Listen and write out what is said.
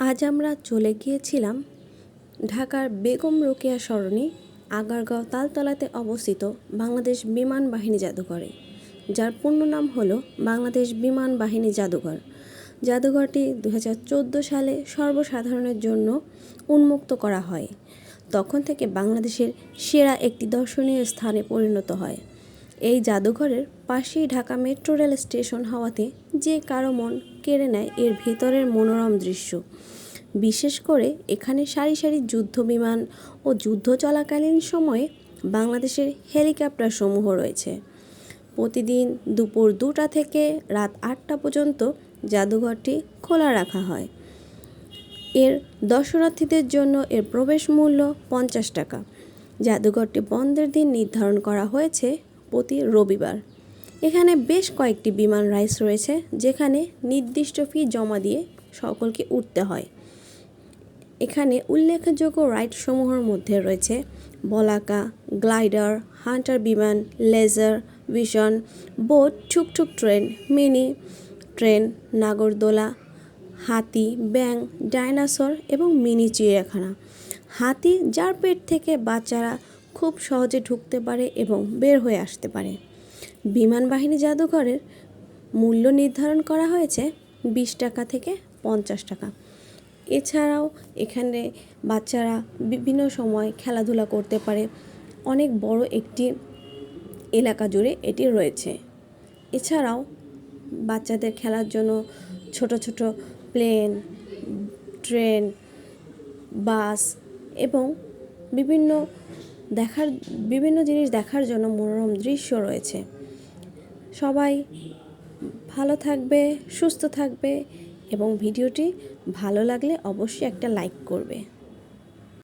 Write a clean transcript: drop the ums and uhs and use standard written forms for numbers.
আজ আমরা চলে গিয়েছিলাম ঢাকার বেগম রোকেয়া সরণি আগারগাঁও তালতলাতে অবস্থিত বাংলাদেশ বিমান বাহিনী জাদুঘরে, যার পূর্ণ নাম হলো বাংলাদেশ বিমান বাহিনী জাদুঘর। জাদুঘরটি 2014 সালে সর্বসাধারণের জন্য উন্মুক্ত করা হয়। তখন থেকে বাংলাদেশের সেরা একটি দর্শনীয় স্থানে পরিণত হয়। এই জাদুঘরের পাশেই ঢাকা মেট্রো রেল স্টেশন হওয়াতে যে কারো মন কেড়ে নেয় এর ভেতরের মনোরম দৃশ্য। বিশেষ করে এখানে সারি সারি যুদ্ধ বিমান ও যুদ্ধ চলাকালীন সময়ে বাংলাদেশের হেলিকপ্টার সমূহ রয়েছে। প্রতিদিন দুপুর 2টা থেকে রাত 8টা পর্যন্ত জাদুঘরটি খোলা রাখা হয়। এর দর্শনার্থীদের জন্য এর প্রবেশ মূল্য 50 টাকা। জাদুঘরটি বন্ধের দিন নির্ধারণ করা হয়েছে প্রতি রবিবার। এখানে বেশ কয়েকটি বিমান রাইডস রয়েছে, যেখানে নির্দিষ্ট ফি জমা দিয়ে সকলকে উঠতে হয়। এখানে উল্লেখযোগ্য রাইডসমূহের মধ্যে রয়েছে বলাকা, গ্লাইডার, হান্টার বিমান, লেজার ভিশন, বোট, ঠুকঠুক ট্রেন, মিনি ট্রেন, নাগরদোলা, হাতি, ব্যাঙ, ডাইনোসর এবং মিনি চিড়িয়াখানা। হাতি, যার পেট থেকে বাচ্চারা খুব সহজে ঢুকতে পারে এবং বের হয়ে আসতে পারে। বিমান বাহিনী জাদুঘরের মূল্য নির্ধারণ করা হয়েছে 20 টাকা থেকে 50 টাকা। এছাড়াও এখানে বাচ্চারা বিভিন্ন সময় খেলাধুলা করতে পারে। অনেক বড় একটি এলাকা জুড়ে এটি রয়েছে। এছাড়াও বাচ্চাদের খেলার জন্য ছোট ছোট প্লেন, ট্রেন, বাস এবং বিভিন্ন জিনিস দেখার জন্য মনোরম দৃশ্য রয়েছে। সবাই ভালো থাকবে, সুস্থ থাকবে এবং ভিডিওটি ভালো লাগলে অবশ্যই একটা লাইক করবে।